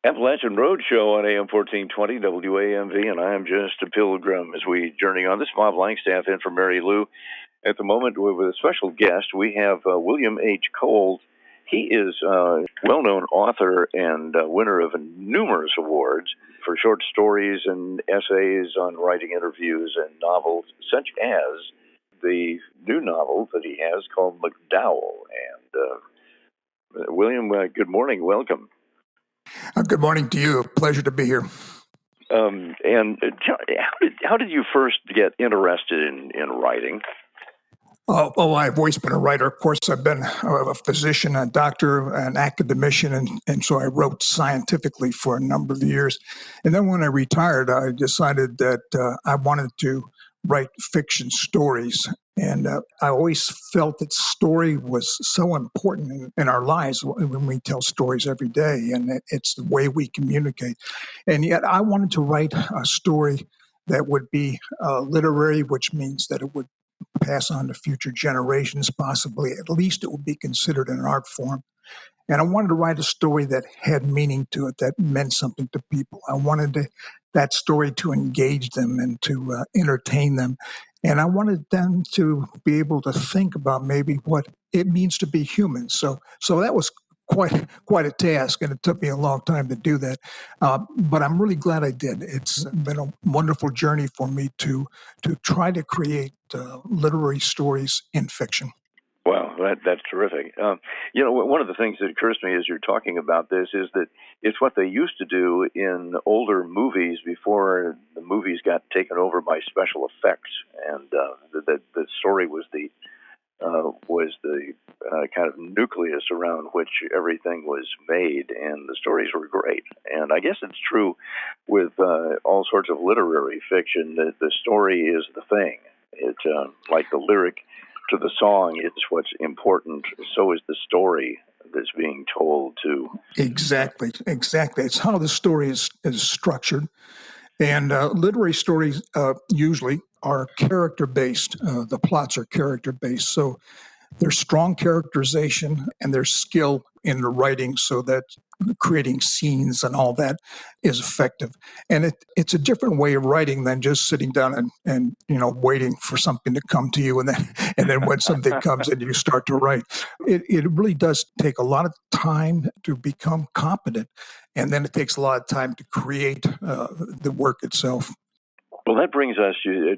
Appalachian Road Show on AM 1420 WAMV, and I am just a pilgrim as we journey on. This is Bob Langstaff in for Mary Lou. At the moment, with a special guest, we have William H. Cole. He is a well-known author and winner of numerous awards for short stories and essays on writing interviews and novels, such as the new novel that he has called McDowell. And William, good morning. Welcome. Good morning to you. Pleasure to be here. How did you first get interested in writing? I've always been a writer. Of course, I've been a physician, a doctor, an academician, and so I wrote scientifically for a number of years. And then when I retired, I decided that I wanted to write fiction stories. And I always felt that story was so important in our lives when we tell stories every day, and it's the way we communicate. And yet I wanted to write a story that would be literary, which means that it would pass on to future generations, possibly. At least it would be considered an art form. And I wanted to write a story that had meaning to it, that meant something to people. I wanted that story to engage them and to entertain them. And I wanted them to be able to think about maybe what it means to be human. So that was quite a task, and it took me a long time to do that. But I'm really glad I did. It's been a wonderful journey for me to try to create literary stories in fiction. Wow, that's terrific. One of the things that occurs to me as you're talking about this is that it's what they used to do in older movies before the movies got taken over by special effects, and the story was the kind of nucleus around which everything was made, and the stories were great. And I guess it's true with all sorts of literary fiction that the story is the thing. It's like the lyric to the song is what's important. So is the story that's being told too. Exactly. It's how the story is structured. And literary stories usually are character-based. The plots are character-based. So there's strong characterization and there's skill in the writing so that creating scenes and all that is effective. And it's a different way of writing than just sitting down and waiting for something to come to you, and then when something comes in, you start to write. It really does take a lot of time to become competent, and then it takes a lot of time to create the work itself. Well, that brings us to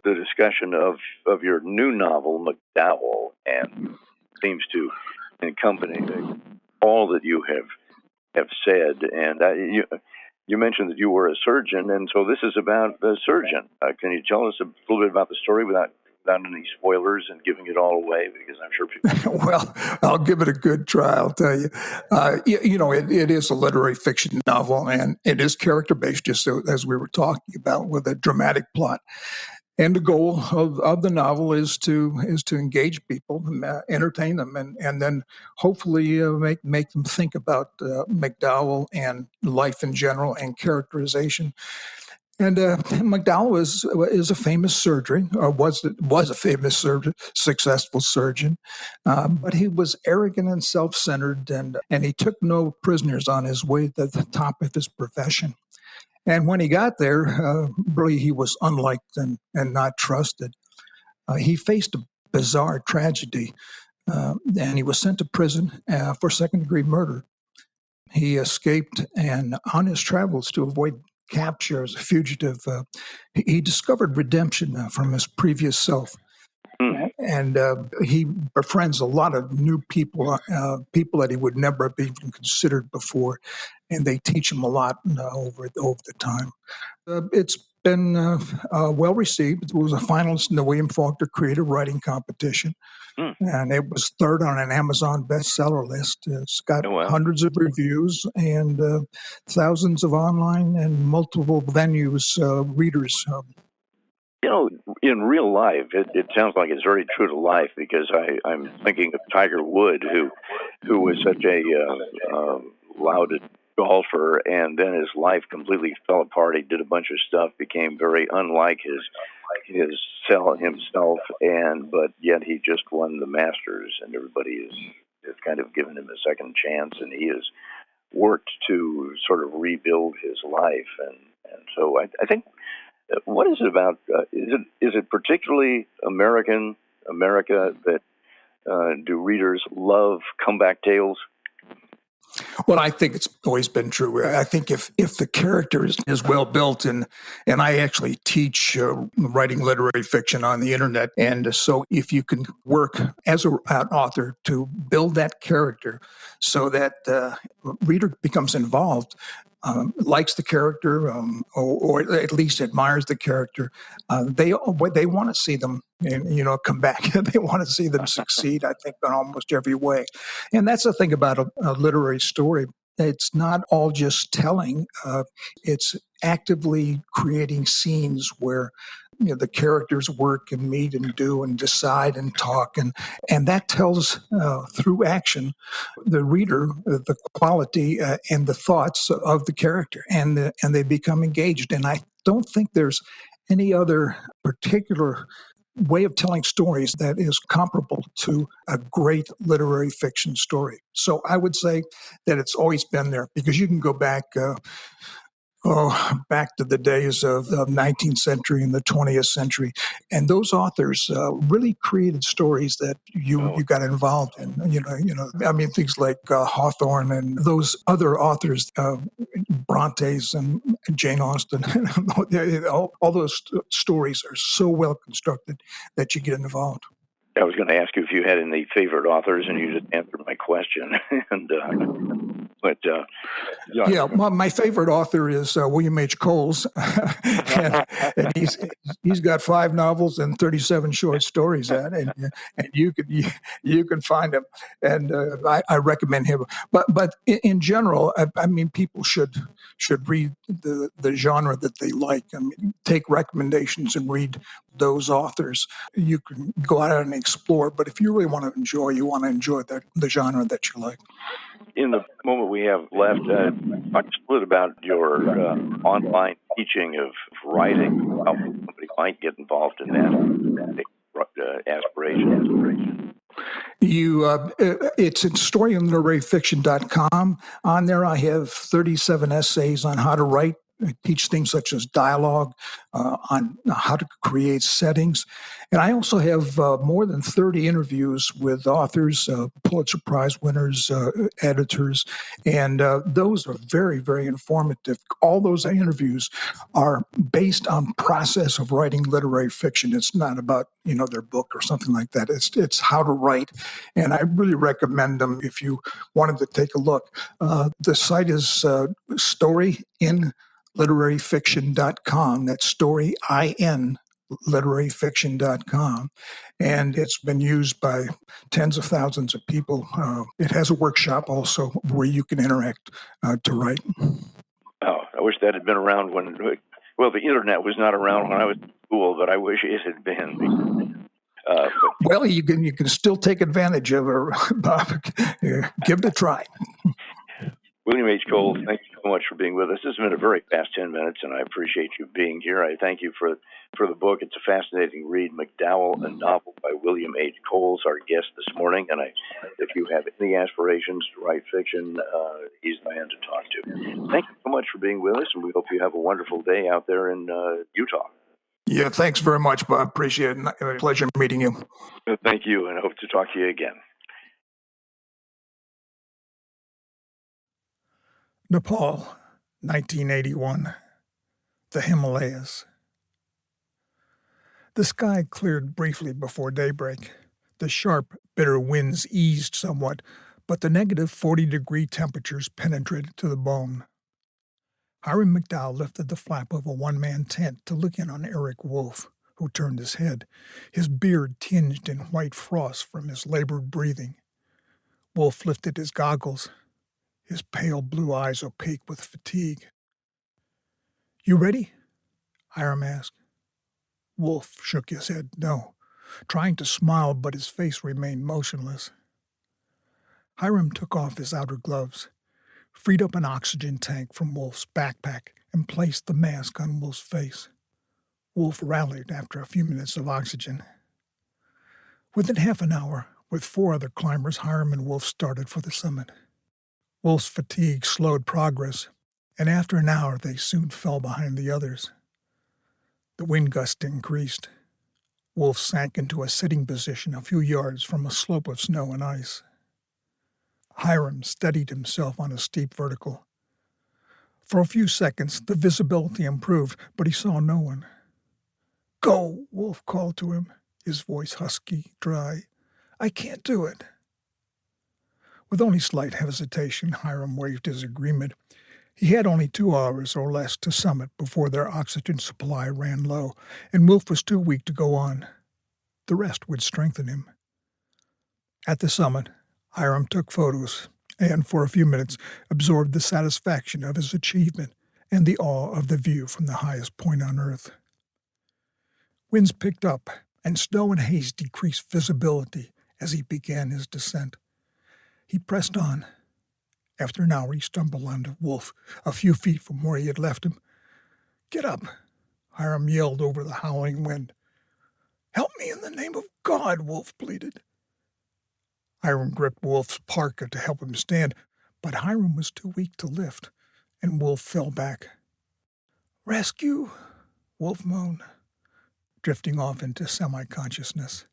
the discussion of your new novel, McDowell, and seems to encompass all that you have said. And you mentioned that you were a surgeon, and so this is about the surgeon. Can you tell us a little bit about the story without any spoilers and giving it all away? Because I'm sure people... Well, I'll give it a good try, I'll tell you. It is a literary fiction novel, and it is character-based, just so, as we were talking about, with a dramatic plot. And the goal of the novel is to engage people, entertain them, and then hopefully make them think about McDowell and life in general and characterization. And McDowell is a famous surgeon, or was a famous surgeon, successful surgeon, but he was arrogant and self-centered, and he took no prisoners on his way to the top of his profession. And when he got there, really he was unliked and not trusted. He faced a bizarre tragedy, and he was sent to prison for second-degree murder. He escaped, and on his travels to avoid capture as a fugitive, he discovered redemption from his previous self. And he befriends a lot of new people, people that he would never have even considered before, and they teach him a lot over the time. It's been well received. It was a finalist in the William Faulkner Creative Writing Competition, and it was third on an Amazon bestseller list. It's got hundreds of reviews and thousands of online and multiple venues readers. In real life, it sounds like it's very true to life, because I'm thinking of Tiger Woods, who was such a lauded golfer, and then his life completely fell apart. He did a bunch of stuff, became very unlike himself, but yet he just won the Masters, and everybody has kind of given him a second chance, and he is worked to sort of rebuild his life, and so I think what is it about? Is it particularly America that do readers love comeback tales? Well, I think it's always been true. I think if the character is well built, and I actually teach writing literary fiction on the internet, and so if you can work as an author to build that character so that the reader becomes involved, likes the character, or at least admires the character, they want to see them, come back. They want to see them succeed. I think in almost every way, and that's the thing about a literary story. It's not all just telling; it's actively creating scenes where the characters work and meet and do and decide and talk, and that tells through action the reader the quality and the thoughts of the character, and they become engaged. And I don't think there's any other particular way of telling stories that is comparable to a great literary fiction story. So I would say that it's always been there, because you can go back back to the days of the 19th century and the 20th century. And those authors really created stories that you got involved in. I mean, things like Hawthorne and those other authors, Bronte's and Jane Austen. All those stories are so well constructed that you get involved. I was going to ask you if you had any favorite authors, and you just answered my question. Yeah, my favorite author is William H. Coles, and he's got 5 novels and 37 short stories, and you can find him, and I recommend him. But in general, I mean, people should read the genre that they like. I mean, take recommendations and read those authors. You can go out and explore, but if you really want to enjoy the genre that you like. In the moment we have left, talk just a little about your online teaching of writing, how somebody might get involved in that aspiration. It's in storyliteraryfiction.com. On there, I have 37 essays on how to write. I teach things such as dialogue, on how to create settings. And I also have more than 30 interviews with authors, Pulitzer Prize winners, editors, and those are very, very informative. All those interviews are based on process of writing literary fiction. It's not about, their book or something like that. It's how to write. And I really recommend them if you wanted to take a look. The site is storyin.literary.fiction.com. That's story, I-N, literary.fiction.com. And it's been used by tens of thousands of people. It has a workshop also where you can interact to write. Oh, I wish that had been around the internet was not around when I was in school, but I wish it had been. Well, you can still take advantage of it, Bob. Give it a try. William H. Coles, thank you so much for being with us. This has been a very fast 10 minutes, and I appreciate you being here. I thank you for the book. It's a fascinating read, McDowell, a novel by William H. Coles, our guest this morning. And if you have any aspirations to write fiction, he's the man to talk to. Thank you so much for being with us, and we hope you have a wonderful day out there in Utah. Yeah, thanks very much, Bob. Appreciate it. Pleasure meeting you. Thank you, and I hope to talk to you again. Nepal, 1981. The Himalayas. The sky cleared briefly before daybreak. The sharp, bitter winds eased somewhat, but the negative 40-degree temperatures penetrated to the bone. Hiram McDowell lifted the flap of a one-man tent to look in on Eric Wolf, who turned his head, his beard tinged in white frost from his labored breathing. Wolf lifted his goggles, his pale blue eyes opaque with fatigue. "You ready?" Hiram asked. Wolf shook his head no, trying to smile, but his face remained motionless. Hiram took off his outer gloves, freed up an oxygen tank from Wolf's backpack, and placed the mask on Wolf's face. Wolf rallied after a few minutes of oxygen. Within half an hour, with 4 other climbers, Hiram and Wolf started for the summit. Wolf's fatigue slowed progress, and after an hour they soon fell behind the others. The wind gust increased. Wolf sank into a sitting position a few yards from a slope of snow and ice. Hiram steadied himself on a steep vertical. For a few seconds, the visibility improved, but he saw no one. "Go," Wolf called to him, his voice husky, dry. "I can't do it." With only slight hesitation, Hiram waved his agreement. He had only 2 hours or less to summit before their oxygen supply ran low, and Wolf was too weak to go on. The rest would strengthen him. At the summit, Hiram took photos and, for a few minutes, absorbed the satisfaction of his achievement and the awe of the view from the highest point on Earth. Winds picked up, and snow and haze decreased visibility as he began his descent. He pressed on. After an hour, he stumbled onto Wolf, a few feet from where he had left him. "Get up!" Hiram yelled over the howling wind. "Help me in the name of God," Wolf pleaded. Hiram gripped Wolf's parka to help him stand, but Hiram was too weak to lift, and Wolf fell back. "Rescue," Wolf moaned, drifting off into semi-consciousness.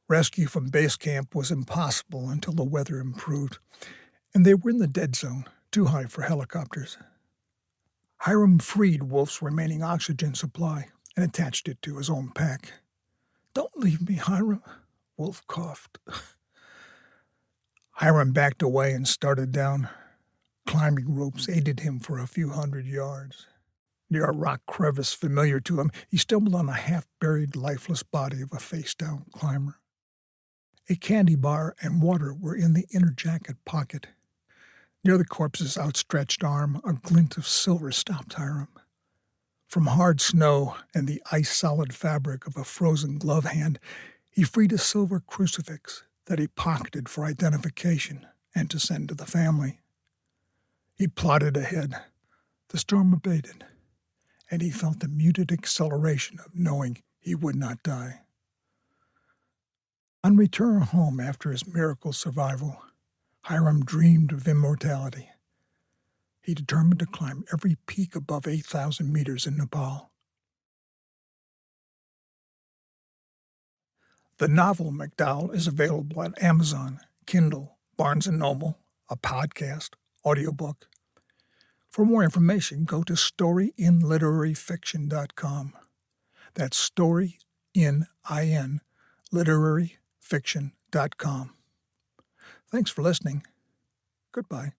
Rescue from base camp was impossible until the weather improved, and they were in the dead zone, too high for helicopters. Hiram freed Wolf's remaining oxygen supply and attached it to his own pack. "Don't leave me, Hiram," Wolf coughed. Hiram backed away and started down. Climbing ropes aided him for a few hundred yards. Near a rock crevice familiar to him, he stumbled on a half-buried, lifeless body of a face-down climber. A candy bar and water were in the inner jacket pocket. Near the corpse's outstretched arm, a glint of silver stopped Hiram. From hard snow and the ice-solid fabric of a frozen glove hand, he freed a silver crucifix that he pocketed for identification and to send to the family. He plodded ahead. The storm abated, and he felt the muted exhilaration of knowing he would not die. On return home after his miracle survival, Hiram dreamed of immortality. He determined to climb every peak above 8,000 meters in Nepal. The novel McDowell is available at Amazon, Kindle, Barnes & Noble, a podcast, audiobook. For more information, go to storyinliteraryfiction.com. That's storyin literary fiction.com. Thanks for listening. Goodbye.